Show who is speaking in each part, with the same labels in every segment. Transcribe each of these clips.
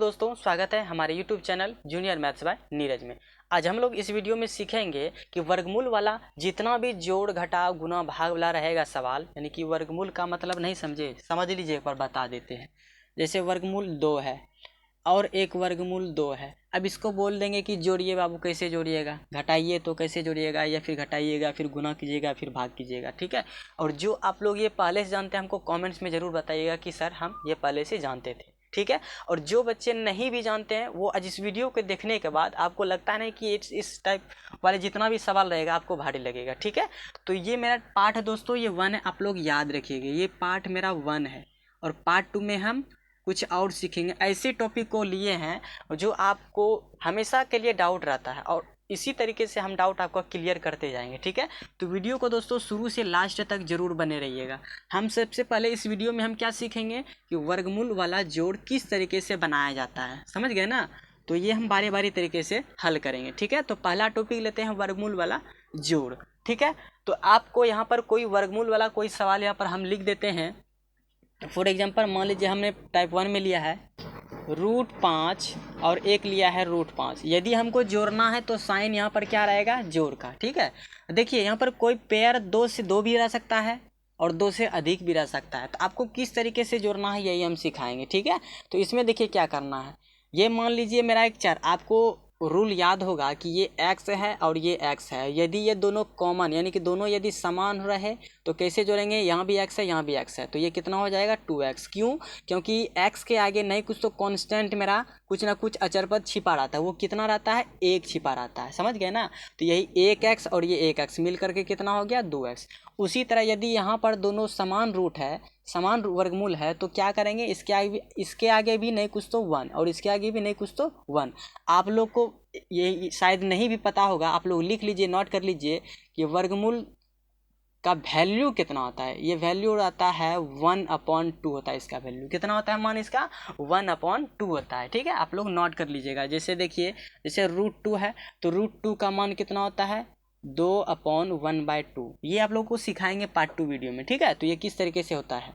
Speaker 1: दोस्तों, स्वागत है हमारे YouTube channel junior maths by Neeraj में। आज हम लोग इस वीडियो में सीखेंगे कि वर्गमूल वाला जितना भी जोड़ घटाव गुना भाग वाला रहेगा सवाल, यानी कि वर्गमूल का मतलब नहीं समझे, समझ लीजिए एक बार बता देते हैं। जैसे वर्गमूल 2 है और एक वर्गमूल 2 है। अब इसको बोल देंगे कि जोड़िए बाबू, कैसे जोड़िएगा, घटाइए तो कैसे जोड़िएगा, या फिर घटाइएगा फिर गुना कीजिएगा फिर भाग कीजिएगा, ठीक है। और जो आप लोग ये पहले से जानते हैं हमको कमेंट्स में ज़रूर बताइएगा कि सर हम ये पहले से जानते थे, ठीक है। और जो बच्चे नहीं भी जानते हैं वो आज इस वीडियो को देखने के बाद आपको लगता नहीं कि इस टाइप वाले जितना भी सवाल रहेगा आपको भारी लगेगा, ठीक है। तो ये मेरा पार्ट है दोस्तों, ये 1 है, आप लोग याद रखिएगा, ये पार्ट मेरा 1 है। और पार्ट 2 में हम कुछ और सीखेंगे, ऐसे टॉपिक को लिए हैं जो आपको हमेशा के लिए डाउट रहता है, और इसी तरीके से हम डाउट आपका क्लियर करते जाएंगे, ठीक है। तो वीडियो को दोस्तों शुरू से लास्ट तक जरूर बने रहिएगा। हम सबसे पहले इस वीडियो में हम क्या सीखेंगे कि वर्गमूल वाला जोड़ किस तरीके से बनाया जाता है, समझ गए ना। तो ये हम बारी बारी तरीके से हल करेंगे, ठीक है। तो पहला टॉपिक लेते हैं वर्गमूल वाला जोड़, ठीक है। तो आपको यहाँ पर कोई वर्गमूल वाला कोई सवाल यहाँ पर हम लिख देते हैं। फॉर एग्जाम्पल मान लीजिए हमने टाइप 1 में लिया है √5 और एक लिया है √5। यदि हमको जोड़ना है तो साइन यहाँ पर क्या रहेगा, जोड़ का, ठीक है। देखिए यहाँ पर कोई पेयर 2 से 2 भी रह सकता है और 2 से अधिक भी रह सकता है। तो आपको किस तरीके से जोड़ना है यही हम सिखाएंगे, ठीक है। तो इसमें देखिए क्या करना है, ये मान लीजिए मेरा एक चर, आपको रूल याद होगा कि ये x है और ये x है। यदि ये दोनों कॉमन यानी कि दोनों यदि समान रहे तो कैसे जोड़ेंगे, यहाँ भी x है यहाँ भी x है, तो ये कितना हो जाएगा 2x। क्यों? क्योंकि x के आगे नहीं कुछ तो कांस्टेंट मेरा कुछ ना कुछ अचर पद छिपा रहता है, वो कितना रहता है, 1 छिपा रहता है, समझ गए ना। तो यही 1x और ये 1x मिल करके कितना हो गया 2x। उसी तरह यदि यहाँ पर दोनों समान रूट है, समान वर्गमूल है, तो क्या करेंगे, इसके आगे भी नहीं कुछ तो 1 और इसके आगे भी नहीं कुछ तो 1। आप लोग को ये शायद नहीं भी पता होगा, आप लोग लिख लीजिए, नोट कर लीजिए कि वर्गमूल का वैल्यू कितना होता है। ये वैल्यू आता है 1/2 होता है, इसका वैल्यू कितना होता है, मान इसका 1/2 होता है, ठीक है। आप लोग नोट कर लीजिएगा। जैसे देखिए, जैसे √2 है तो √2 का मान कितना होता है 2/1/2। ये आप लोग को सिखाएंगे पार्ट 2 वीडियो में, ठीक है। तो ये किस तरीके से होता है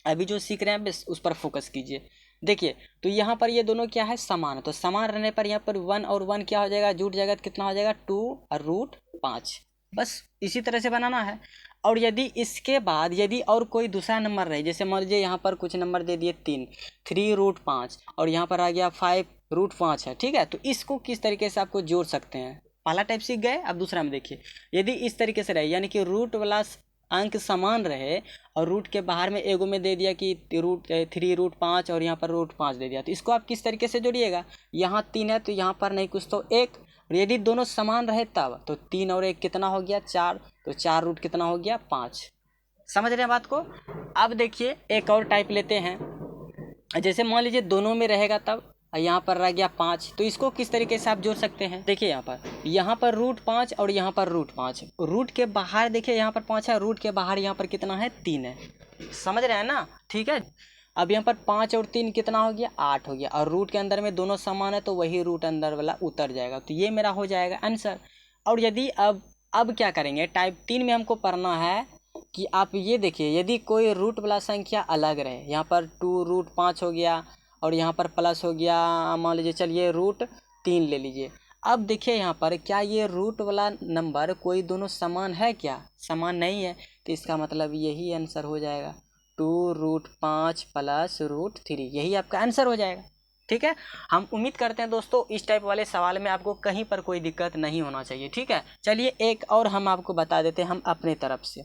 Speaker 1: अभी जो सीख रहे हैं बस उस पर फोकस कीजिए। देखिए तो यहाँ पर ये दोनों क्या है, समान है, तो समान रहने पर यहाँ पर 1 और 1 क्या हो जाएगा, जुट जाएगा, तो कितना हो जाएगा 2 और √5। बस इसी तरह से बनाना है। और यदि इसके बाद यदि और कोई दूसरा नंबर रहे, जैसे मान लीजिए यहाँ पर कुछ नंबर दे दिए 3 और यहाँ पर आ गया 5 है, ठीक है। तो इसको किस तरीके से आपको जोड़ सकते हैं, पहला टाइप सीख गए। अब दूसरा में देखिए, यदि इस तरीके से रहे यानी कि रूट वाला अंक समान रहे और रूट के बाहर में एगो में दे दिया कि √3 और यहाँ पर √5 दे दिया, तो इसको आप किस तरीके से जोड़िएगा, यहाँ 3 है तो यहाँ पर नहीं कुछ तो 1। यदि दोनों समान रहे तब तो 3 और 1 कितना हो गया 4, तो 4 रूट कितना हो गया 5। समझ रहे हैं बात को। अब देखिए एक और टाइप लेते हैं, जैसे मान लीजिए दोनों में रहेगा तब यहाँ पर रह गया 5, तो इसको किस तरीके से आप जोड़ सकते हैं। देखिए यहाँ पर √5 और यहाँ पर √5, रूट के बाहर देखिए यहाँ पर 5 है, रूट के बाहर यहाँ पर कितना है 3 है, समझ रहे हैं ना, ठीक है। अब यहाँ पर 5 और 3 कितना हो गया 8 हो गया, और रूट के अंदर में दोनों समान है तो वही रूट अंदर वाला उतर जाएगा, तो ये मेरा हो जाएगा आंसर। और यदि अब क्या करेंगे, टाइप 3 में हमको पढ़ना है कि आप ये देखिए, यदि कोई रूट वाला संख्या अलग रहे, यहाँ पर 2√5 हो गया और यहाँ पर प्लस हो गया, मान लीजिए चलिए √3 ले लीजिए। अब देखिए यहाँ पर क्या ये रूट वाला नंबर कोई दोनों समान है, क्या समान नहीं है, तो इसका मतलब यही आंसर हो जाएगा 2√5 प्लस √3, यही आपका आंसर हो जाएगा, ठीक है। हम उम्मीद करते हैं दोस्तों इस टाइप वाले सवाल में आपको कहीं पर कोई दिक्कत नहीं होना चाहिए, ठीक है। चलिए एक और हम आपको बता देते हैं हम अपने तरफ से।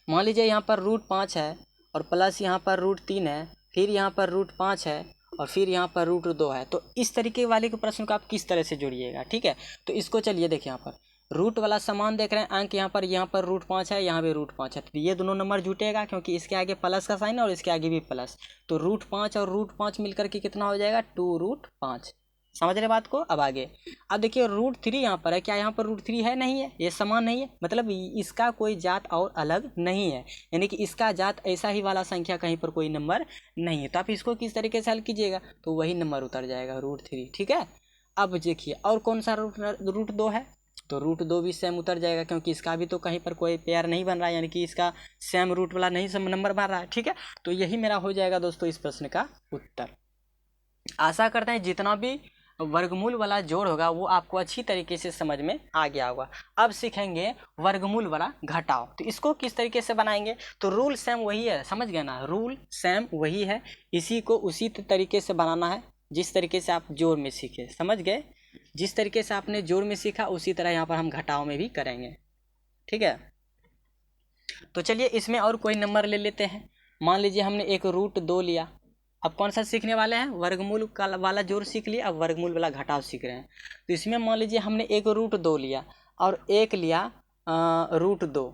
Speaker 1: मान लीजिए यहाँ पर √5 है और प्लस यहाँ पर √3 है, फिर यहाँ पर √5 है और फिर यहाँ पर √2 है, तो इस तरीके वाले के प्रश्न को आप किस तरह से जोड़िएगा, ठीक है। तो इसको चलिए देखिए, यहाँ पर रूट वाला समान देख रहे हैं अंक, यहाँ पर √5 है, यहाँ भी √5 है, तो ये दोनों नंबर जुटेगा क्योंकि इसके आगे प्लस का साइन है और इसके आगे भी प्लस, तो √5 और √5 मिलकर के कितना हो जाएगा 2√5। समझ रहे बात को। अब आगे, अब देखिए √3 यहाँ पर है, क्या यहाँ पर √3 है, नहीं है, ये समान नहीं है, मतलब इसका कोई जात और अलग नहीं है, यानी कि इसका जात ऐसा ही वाला संख्या कहीं पर कोई नंबर नहीं है, तो आप इसको किस तरीके से हल कीजिएगा, तो वही नंबर उतर जाएगा √3, ठीक है। अब देखिए और कौन सा √2 है, तो √2 भी सेम उतर जाएगा क्योंकि इसका भी तो कहीं पर कोई पेयर नहीं बन रहा है, यानी कि इसका सेम रूट वाला नहीं सब नंबर बन रहा है, ठीक है। तो यही मेरा हो जाएगा दोस्तों इस प्रश्न का उत्तर। आशा करते हैं जितना भी वर्गमूल वाला जोड़ होगा वो आपको अच्छी तरीके से समझ में आ गया होगा। अब सीखेंगे वर्गमूल वाला घटाव। तो इसको किस तरीके से बनाएंगे, तो रूल सेम वही है, समझ गए ना, रूल सेम वही है, इसी को उसी तरीके से बनाना है जिस तरीके से आप जोड़ में सीखे, समझ गए। जिस तरीके से आपने जोड़ में सीखा उसी तरह यहाँ पर हम घटाव में भी करेंगे, ठीक है। तो चलिए इसमें और कोई नंबर ले लेते हैं। मान लीजिए हमने एक √2 लिया। अब कौन सा सीखने वाले हैं, वर्गमूल का वाला जोड़ सीख लिया, अब वर्गमूल वाला घटाव सीख रहे हैं। तो इसमें मान लीजिए हमने एक √2 लिया और एक लिया √2,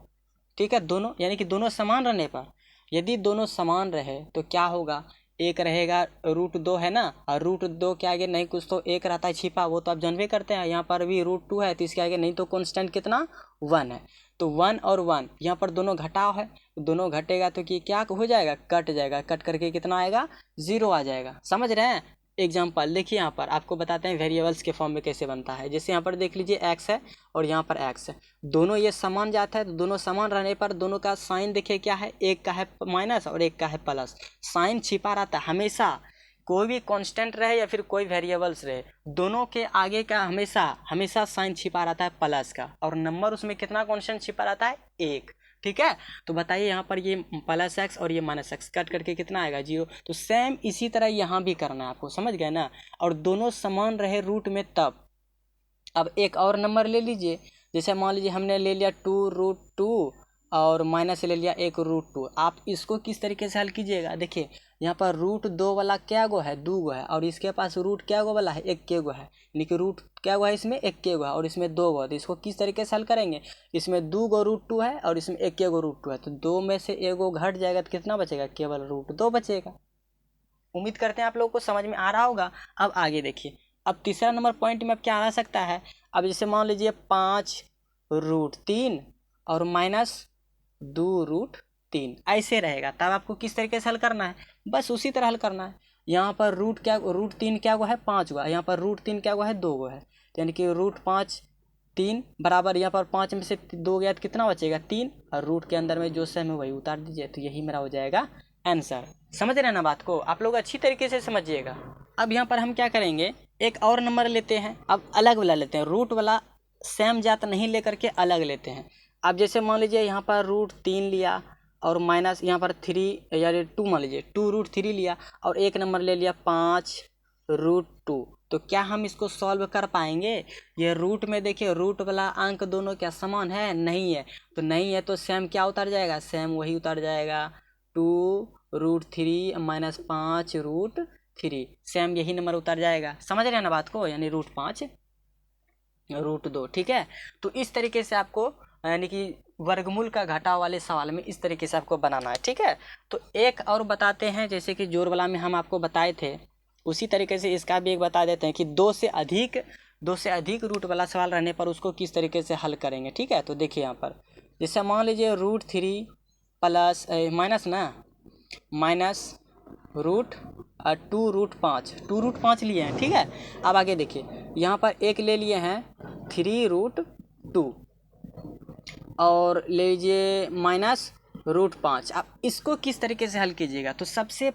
Speaker 1: ठीक है। दोनों यानी कि दोनों समान रहने पर, यदि दोनों समान रहे तो क्या होगा, एक रहेगा √2 है ना, और √2 के आगे नहीं कुछ तो एक रहता है छिपा, वो तो आप जानबे करते हैं। यहाँ पर भी √2 है तो इसके आगे नहीं तो कांस्टेंट कितना 1 है। तो 1 और 1 यहाँ पर दोनों घटाव है, दोनों घटेगा तो कि क्या हो जाएगा, कट जाएगा, कट करके कितना आएगा 0 आ जाएगा, समझ रहे हैं। एग्जाम्पल देखिए, यहाँ पर आपको बताते हैं वेरिएबल्स के फॉर्म में कैसे बनता है। जैसे यहाँ पर देख लीजिए x है और यहाँ पर x है, दोनों ये समान जाता है, तो दोनों समान रहने पर दोनों का साइन देखिए क्या है, एक का है माइनस और एक का है प्लस, साइन छिपा रहता है हमेशा, कोई भी कांस्टेंट रहे या फिर कोई वेरिएबल्स रहे, दोनों के आगे का हमेशा हमेशा साइन छिपा रहता है प्लस का, और नंबर उसमें कितना कांस्टेंट छिपा रहता है 1, ठीक है। तो बताइए यहाँ पर ये +x और ये -x कट करके कितना आएगा 0। तो सेम इसी तरह यहाँ भी करना है आपको, समझ गए ना। और दोनों समान रहे रूट में तब। अब एक और नंबर ले लीजिए, जैसे मान लीजिए हमने ले लिया 2√2 और माइनस ले लिया 1√2। आप इसको किस तरीके से हल कीजिएगा, देखिए यहाँ पर √2 वाला क्या गो है, 2 गो है, और इसके पास रूट क्या गो वाला है, 1 गो है, यानी कि रूट क्या गो है इसमें 1 गो है और इसमें 2 गो है। तो इसको किस तरीके से हल करेंगे, इसमें 2 गो √2 है और इसमें 1 गो √2 है, तो 2 में से 1 गो घट जाएगा तो कितना बचेगा, केवल √2 बचेगा। उम्मीद करते हैं आप लोगों को समझ में आ रहा होगा। अब आगे देखिए, अब तीसरा नंबर पॉइंट में अब क्या आ सकता है। अब जैसे मान लीजिए 5√3 और -2√3 ऐसे रहेगा, तब आपको किस तरीके से हल करना है, बस उसी तरह हल करना है। यहाँ पर √3 क्या गो है 5 गो, यहाँ पर √3 क्या गो है 2 गो है, यानी कि √5 3 बराबर, यहाँ पर 5 में से 2 गया तो कितना बचेगा 3, और रूट के अंदर में जो सेम है वही उतार दीजिए, तो यही मेरा हो जाएगा आंसर। समझ रहे हैं ना बात को, आप लोग अच्छी तरीके से समझिएगा। अब यहाँ पर हम क्या करेंगे, एक और नंबर लेते हैं, अब अलग वाला लेते हैं, रूट वाला सेम जात नहीं लेकर के अलग लेते हैं। अब जैसे मान लीजिए यहाँ पर √3 लिया और माइनस यहाँ पर 3 यानी 2 मान लीजिए 2√3 लिया और एक नंबर ले लिया 5√2, तो क्या हम इसको सॉल्व कर पाएंगे। ये रूट में देखिए रूट वाला अंक दोनों क्या समान है, नहीं है, तो नहीं है तो सेम क्या उतर जाएगा, सेम वही उतर जाएगा 2√3 -5√3, सेम यही नंबर उतर जाएगा। समझ रहे हैं ना बात को, यानी √5√2, ठीक है। तो इस तरीके से आपको यानी कि वर्गमूल का घटाव वाले सवाल में इस तरीके से आपको बनाना है, ठीक है। तो एक और बताते हैं, जैसे कि जोड़ वाला में हम आपको बताए थे उसी तरीके से इसका भी एक बता देते हैं कि 2 से अधिक रूट वाला सवाल रहने पर उसको किस तरीके से हल करेंगे, ठीक है। तो देखिए यहाँ पर जैसे मान लीजिए √3 प्लस माइनस ना माइनस √2√5 लिए हैं, ठीक है। अब आगे देखिए यहाँ पर एक ले लिए हैं 3√2 और ले लीजिए -√5। अब इसको किस तरीके से हल कीजिएगा, तो सबसे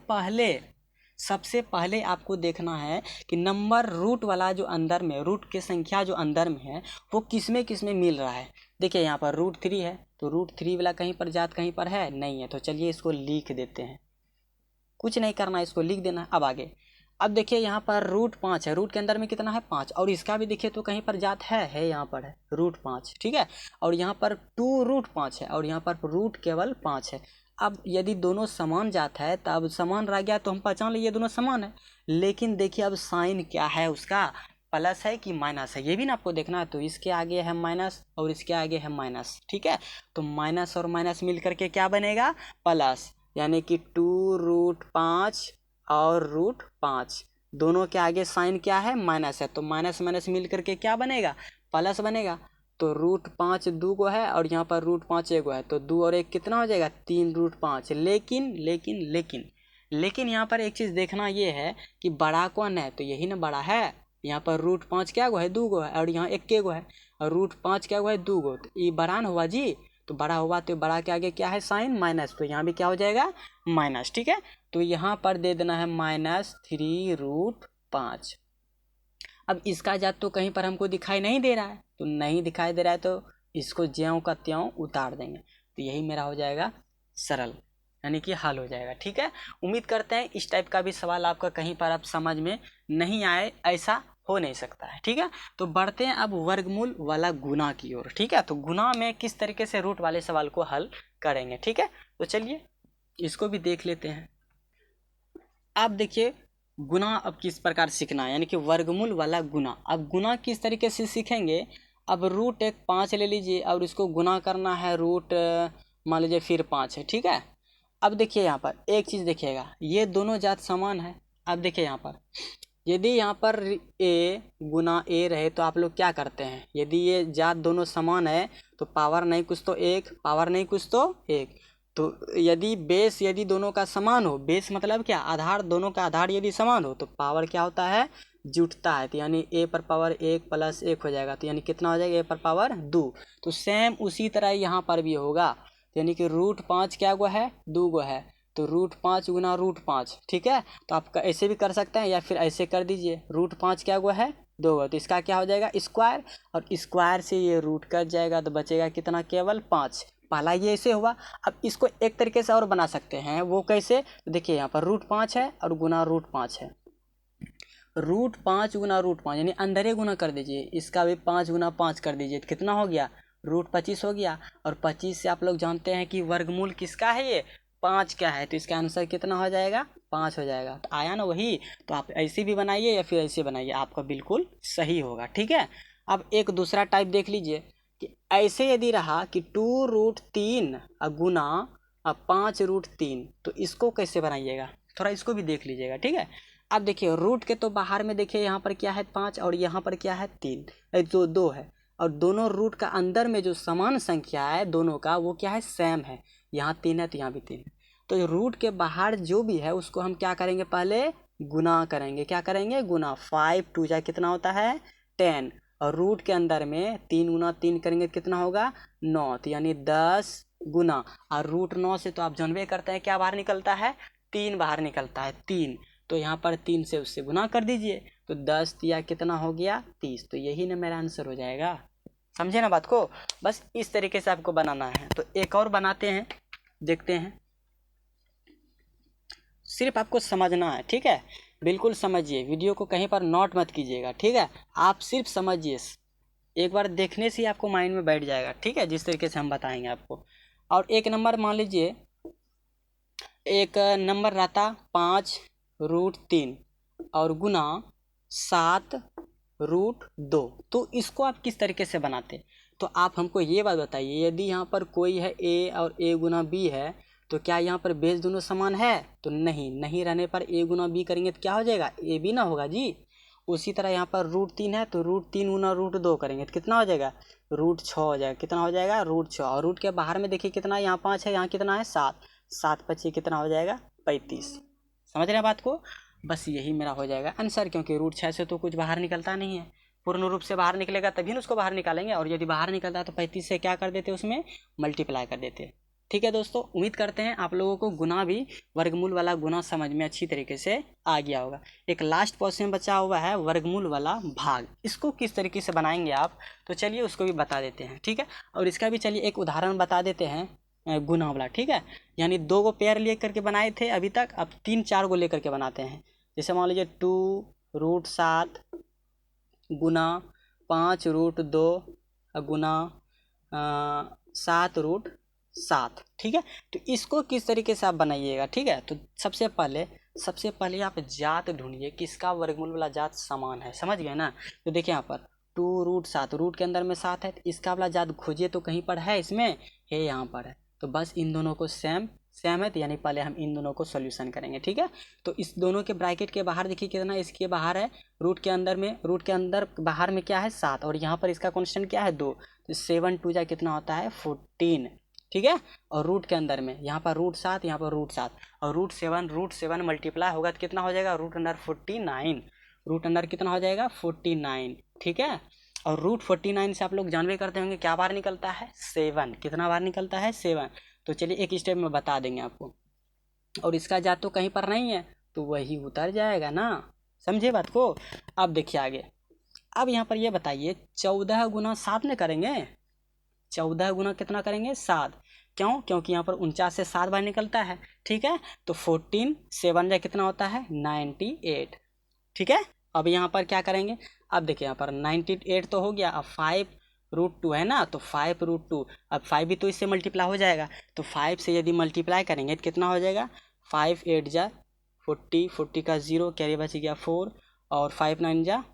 Speaker 1: पहले आपको देखना है कि नंबर रूट वाला जो अंदर में, रूट की संख्या जो अंदर में है वो किस में मिल रहा है। देखिए यहाँ पर √3 है, तो √3 वाला कहीं पर जात कहीं पर है नहीं है, तो चलिए इसको लिख देते हैं, कुछ नहीं करना, इसको लिख देना। अब आगे अब देखिए यहाँ पर √5 है, रूट के अंदर में कितना है 5, और इसका भी देखिए तो कहीं पर जात है यहाँ पर है √5, ठीक है। और यहाँ पर 2√5 है और यहाँ पर रूट केवल 5 है। अब यदि दोनों समान जात है तब समान रह गया तो हम पहचान लिए दोनों समान है, लेकिन देखिए अब साइन क्या है उसका, प्लस है कि माइनस है, ये भी ना आपको देखना है। तो इसके आगे है माइनस और इसके आगे है माइनस, ठीक है। तो माइनस और माइनस मिल करके क्या बनेगा प्लस, यानी कि 2√5 और √5 दोनों के आगे साइन क्या है माइनस है, तो माइनस माइनस मिल करके क्या बनेगा प्लस बनेगा। तो √5 2 गो है और यहाँ पर √5 1 गो है, तो 2 और 1 कितना हो जाएगा 3√5। लेकिन यहाँ पर एक चीज़ देखना ये है कि बड़ा कौन है, तो यही ना बड़ा है। यहाँ पर √5 क्या गो है 2 गो है और यहाँ 1 गो है, और √5 क्या गो है 2 गो, तो ये बड़ा न हुआ जी, तो बड़ा हुआ तो बड़ा के आगे क्या है साइन माइनस, तो यहाँ भी क्या हो जाएगा माइनस, ठीक है। तो यहाँ पर दे देना है -3√5 5। अब इसका जात तो कहीं पर हमको दिखाई नहीं दे रहा है, तो नहीं दिखाई दे रहा है तो इसको ज्यों का त्यों उतार देंगे। तो यही मेरा हो जाएगा सरल, यानी कि हल हो जाएगा। ठीक है, उम्मीद करते हैं इस टाइप का भी सवाल आपका कहीं पर आप समझ में नहीं आए, ऐसा हो नहीं सकता है। ठीक है, तो बढ़ते हैं अब वर्गमूल वाला गुना की ओर। ठीक है, तो गुना में किस तरीके से रूट वाले सवाल को हल करेंगे। ठीक है, तो चलिए इसको भी देख लेते हैं। आप देखिए गुना अब किस प्रकार सीखना है, यानी कि वर्गमूल वाला गुना। अब गुना किस तरीके से सीखेंगे, अब रूट एक 5 ले लीजिए और इसको गुना करना है रूट मान लीजिए फिर 5 है। ठीक है, अब देखिए यहाँ पर एक चीज़ देखिएगा, ये दोनों जात समान है। अब देखिए यहाँ पर यदि यहाँ पर ए गुना ए रहे तो आप लोग क्या करते हैं, यदि ये जात दोनों समान है तो पावर नहीं कुछ तो एक, पावर नहीं कुछ तो एक। तो यदि बेस यदि दोनों का समान हो, बेस मतलब क्या, आधार, दोनों का आधार यदि समान हो तो पावर क्या होता है, जुटता है। तो यानी ए पर पावर 1 + 1 हो जाएगा, तो यानी कितना हो जाएगा, ए पर पावर 2। तो सेम उसी तरह यहाँ पर भी होगा, तो यानी कि रूट 5 क्या गो है, 2 गो है, तो रूट 5 गुना रूट 5। ठीक है, तो आप ऐसे भी कर सकते हैं या फिर ऐसे कर दीजिए, रूट 5 क्या गो है, 2 गो, तो इसका क्या हो जाएगा स्क्वायर, और स्क्वायर से ये रूट कट जाएगा तो बचेगा कितना, केवल 5। पहला ये ऐसे हुआ। अब इसको एक तरीके से और बना सकते हैं, वो कैसे, तो देखिए यहाँ पर रूट 5 है और गुना रूट 5 है, रूट 5 गुना रूट 5 यानी अंदर ही गुना कर दीजिए, इसका भी 5 गुना 5 कर दीजिए, तो कितना हो गया, रूट 25 हो गया। और 25 से आप लोग जानते हैं कि वर्गमूल किसका है, ये 5 का है, तो इसका आंसर कितना हो जाएगा, 5 हो जाएगा। तो आया ना वही, तो आप ऐसे भी बनाइए या फिर ऐसे बनाइए, आपका बिल्कुल सही होगा। ठीक है, अब एक दूसरा टाइप देख लीजिए कि ऐसे यदि रहा कि 2√3 गुना 5√3, तो इसको कैसे बनाइएगा, थोड़ा इसको भी देख लीजिएगा। ठीक है, अब देखिए रूट के तो बाहर में देखिए यहाँ पर क्या है 5 और यहाँ पर क्या है 3, जो 2 है, और दोनों रूट का अंदर में जो समान संख्या है दोनों का वो क्या है, सेम है। यहाँ 3 है तो यहाँ भी 3 है, तो रूट के बाहर जो भी है उसको हम क्या करेंगे, पहले गुना करेंगे। क्या करेंगे, गुना। 5 2 जा कितना होता है 10, और रूट के अंदर में 3 गुना 3 करेंगे तो कितना होगा 9, तो यानी 10 गुना, और रूट 9 से तो आप जानबे करते हैं क्या बाहर निकलता है, 3 बाहर निकलता है, 3। तो यहाँ पर 3 से उससे गुना कर दीजिए, तो 10 या कितना हो गया 30, तो यही ना मेरा आंसर हो जाएगा। समझे ना बात को, बस इस तरीके से आपको बनाना है। तो एक और बनाते हैं, देखते हैं, सिर्फ आपको समझना है। ठीक है, बिल्कुल समझिए, वीडियो को कहीं पर नोट मत कीजिएगा। ठीक है, आप सिर्फ समझिए, एक बार देखने से ही आपको माइंड में बैठ जाएगा। ठीक है, जिस तरीके से हम बताएंगे आपको। और एक नंबर मान लीजिए, एक नंबर रहता 5√3 और गुना 7√2, तो इसको आप किस तरीके से बनाते, तो आप हमको ये बात बताइए, यदि यहाँ पर कोई है a और a गुना b है, तो क्या यहाँ पर बेस दोनों समान है, तो नहीं रहने पर a गुना b करेंगे तो क्या हो जाएगा, a b ना होगा जी। उसी तरह यहाँ पर √3 है तो √3 गुना √2 करेंगे तो कितना हो जाएगा, √6 हो जाएगा। कितना हो जाएगा, √6, और रूट के बाहर में देखिए कितना, यहाँ 5 है, यहाँ कितना है 7, 7 25 कितना हो जाएगा 35। समझ रहे हैं बात को, बस यही मेरा हो जाएगा आंसर, क्योंकि √6 से तो कुछ बाहर निकलता नहीं है, पूर्ण रूप से बाहर निकलेगा तभी ना उसको बाहर निकालेंगे, और यदि बाहर निकलता है तो 35 से क्या कर देते, उसमें मल्टीप्लाई कर देते। ठीक है दोस्तों, उम्मीद करते हैं आप लोगों को गुना भी, वर्गमूल वाला गुना समझ में अच्छी तरीके से आ गया होगा। एक लास्ट क्वेश्चन बचा हुआ है, वर्गमूल वाला भाग, इसको किस तरीके से बनाएंगे आप, तो चलिए उसको भी बता देते हैं। ठीक है, और इसका भी चलिए एक उदाहरण बता देते हैं गुना वाला। ठीक है, यानी 2 गो पेयर ले करके बनाए थे अभी तक, अब 3-4 गो लेकर के बनाते हैं। जैसे मान लीजिए 2√7 गुना 5√2 गुना 7√7। ठीक है, तो इसको किस तरीके से आप बनाइएगा। ठीक है, तो सबसे पहले आप जात ढूंढिए किसका वर्गमूल वाला जात समान है, समझ गए ना। तो देखिए यहाँ पर 2√7, रूट के अंदर में 7 है, तो इसका वाला जात खोजिए, तो कहीं पर है, इसमें है, यहाँ पर है, तो बस इन दोनों को सेम है, तो यानी पहले हम इन दोनों को सॉल्यूशन करेंगे। ठीक है, तो इस दोनों के ब्रैकेट के बाहर देखिए कितना, इसके बाहर है, रूट के अंदर बाहर में क्या है 7, और यहाँ पर इसका कांस्टेंट क्या है 2, तो 7 2 जा कितना होता है 14। ठीक है, और रूट के अंदर में यहाँ पर √7, यहाँ पर √7, और √7 मल्टीप्लाई होगा तो कितना हो जाएगा, √49, रूट अंडर कितना हो जाएगा 49। ठीक है, और √49 से आप लोग जानवे करते होंगे क्या बाहर निकलता है 7, कितना बाहर निकलता है 7। तो चलिए एक स्टेप में बता देंगे आपको, और इसका जात तो कहीं पर नहीं है तो वही उतर जाएगा ना, समझे बात को। अब देखिए आगे, अब यहाँ पर ये बताइए 14 गुना 7 में करेंगे, 14 गुना कितना करेंगे 7, क्यों, क्योंकि यहाँ पर 49 से 7 बार निकलता है, ठीक है। तो 14 7 जा कितना होता है 98, ठीक है। अब यहाँ पर क्या करेंगे, अब देखिए यहाँ पर 98 तो हो गया, अब 5√2 है ना, तो 5√2, अब 5 भी तो इससे मल्टीप्लाई हो जाएगा, तो 5 से यदि मल्टीप्लाई करेंगे तो कितना हो जाएगा 5 8 जा 40, 40 का 0 कैरी बच गया 4, और 5 9 जा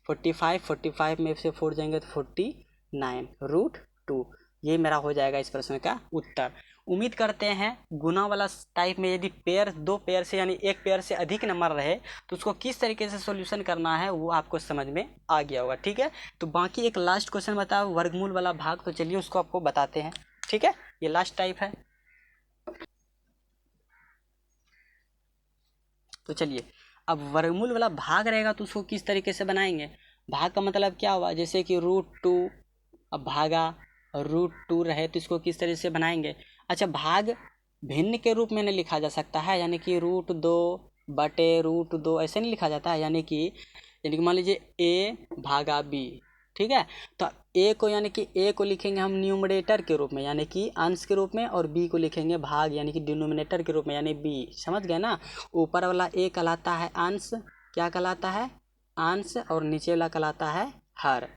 Speaker 1: 45, 45 में से 4 जाएंगे तो 49√2। ये मेरा हो जाएगा इस प्रश्न का उत्तर। उम्मीद करते हैं गुना वाला टाइप में यदि पेयर, 2 पेयर से यानी 1 पेयर से अधिक नंबर रहे तो उसको किस तरीके से सॉल्यूशन करना है वो आपको समझ में आ गया होगा, ठीक है। तो बाकी एक लास्ट क्वेश्चन बताओ वर्गमूल वाला भाग, तो चलिए उसको आपको बताते हैं, ठीक है। ये लास्ट टाइप है, तो चलिए अब वर्गमूल वाला भाग रहेगा तो उसको किस तरीके से बनाएंगे। भाग का मतलब क्या हुआ, जैसे कि √2, अब भागा √2 रहे तो इसको किस तरह से बनाएंगे। अच्छा, भाग भिन्न के रूप में नहीं लिखा जा सकता है, यानी कि √2/√2 ऐसे नहीं लिखा जाता है, यानी कि मान लीजिए a भागा b, ठीक है। तो a को यानी कि a को लिखेंगे हम न्यूमरेटर के रूप में यानी कि अंश के रूप में, और b को लिखेंगे भाग यानी कि डिनोमिनेटर के रूप में यानी b, समझ गए ना। ऊपर वाला a कहलाता है अंश, क्या कहलाता है अंश, और नीचे वाला कहलाता है हर।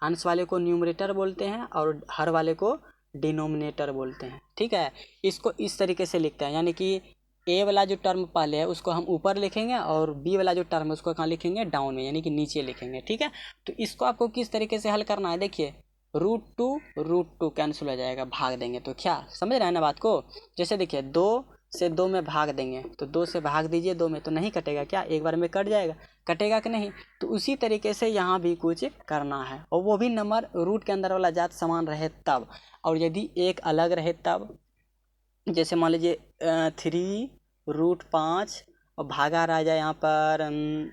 Speaker 1: अंश वाले को न्यूमरेटर बोलते हैं और हर वाले को डिनोमिनेटर बोलते हैं, ठीक है। इसको इस तरीके से लिखते हैं, यानी कि ए वाला जो टर्म पहले है उसको हम ऊपर लिखेंगे और बी वाला जो टर्म है उसको कहाँ लिखेंगे डाउन में, यानी कि नीचे लिखेंगे, ठीक है। तो इसको आपको किस तरीके से हल करना है, देखिए √2 कैंसिल हो जाएगा, भाग देंगे तो क्या समझ रहे हैं ना बात को। जैसे देखिए 2 से 2 में भाग देंगे तो 2 से भाग दीजिए 2 में, तो नहीं कटेगा क्या, एक बार में कट जाएगा, कटेगा कि नहीं। तो उसी तरीके से यहाँ भी कुछ करना है, और वो भी नंबर रूट के अंदर वाला जात समान रहे तब, और यदि एक अलग रहे तब। जैसे मान लीजिए 3√5 और भागा रह जाए यहाँ पर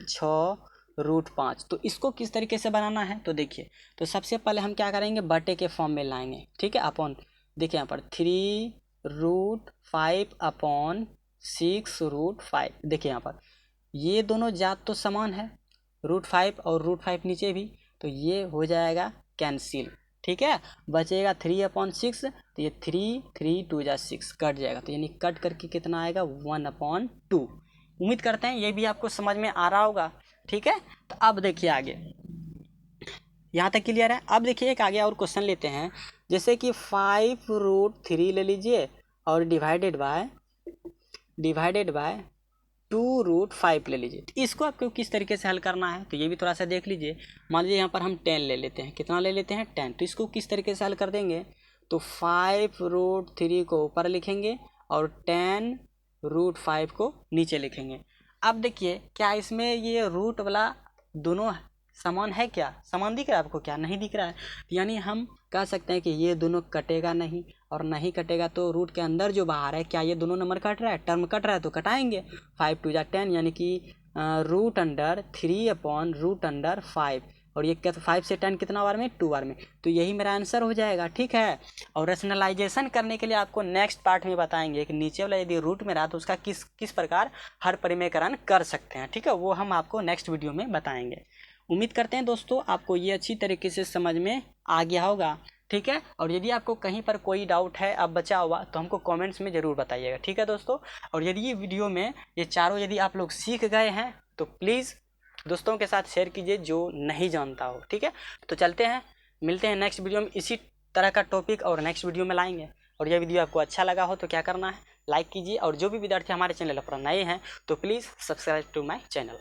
Speaker 1: 6√5, तो इसको किस तरीके से बनाना है। तो देखिए, तो सबसे पहले हम क्या करेंगे बटे के फॉर्म में लाएंगे, ठीक है। अपॉन देखिए यहाँ पर 3√5/6√5, देखिए यहाँ पर ये दोनों जात तो समान है, √5 और √5 नीचे भी, तो ये हो जाएगा कैंसिल, ठीक है। बचेगा 3/6, तो ये 3 2 जा 6 कट जाएगा, तो यानी कट करके कितना आएगा 1/2। उम्मीद करते हैं ये भी आपको समझ में आ रहा होगा, ठीक है। तो अब देखिए आगे, यहाँ तक क्लियर है। अब देखिए एक आगे और क्वेश्चन लेते हैं, जैसे कि 5√3 ले लीजिए और डिवाइडेड बाय 2√5 ले लीजिए। तो इसको आपको किस तरीके से हल करना है, तो ये भी थोड़ा सा देख लीजिए। मान लीजिए यहाँ पर हम 10 ले लेते हैं, कितना ले लेते हैं 10, तो इसको किस तरीके से हल कर देंगे, तो 5√3 को ऊपर लिखेंगे और 10√5 को नीचे लिखेंगे। अब देखिए क्या इसमें ये रूट वाला दोनों समान है, क्या समान दिख रहा है आपको, क्या नहीं दिख रहा है। यानी हम कह सकते हैं कि ये दोनों कटेगा नहीं, और नहीं कटेगा तो रूट के अंदर जो बाहर है क्या ये दोनों नंबर कट रहा है, टर्म कट रहा है तो कटाएंगे। 5 2 जा 10, यानी कि √3/√5, और ये 5 से 10 कितना बार में 2 बार में, तो यही मेरा आंसर हो जाएगा, ठीक है। और रैशनलाइजेशन करने के लिए आपको नेक्स्ट पार्ट में बताएंगे कि नीचे वाला यदि रूट में रहा तो उसका किस प्रकार हर परिमेयकरण कर सकते हैं, ठीक है। वो हम आपको नेक्स्ट वीडियो में बताएंगे। उम्मीद करते हैं दोस्तों आपको ये अच्छी तरीके से समझ में आ गया होगा, ठीक है। और यदि आपको कहीं पर कोई डाउट है अब बचा हुआ तो हमको कमेंट्स में ज़रूर बताइएगा, ठीक है दोस्तों। और यदि ये वीडियो में ये चारों यदि आप लोग सीख गए हैं तो प्लीज़ दोस्तों के साथ शेयर कीजिए जो नहीं जानता हो, ठीक है। तो चलते हैं, मिलते हैं नेक्स्ट वीडियो में, इसी तरह का टॉपिक और नेक्स्ट वीडियो में लाएंगे। और यह वीडियो आपको अच्छा लगा हो तो क्या करना है, लाइक कीजिए, और जो भी विद्यार्थी हमारे चैनल पर नए हैं तो please subscribe to my channel.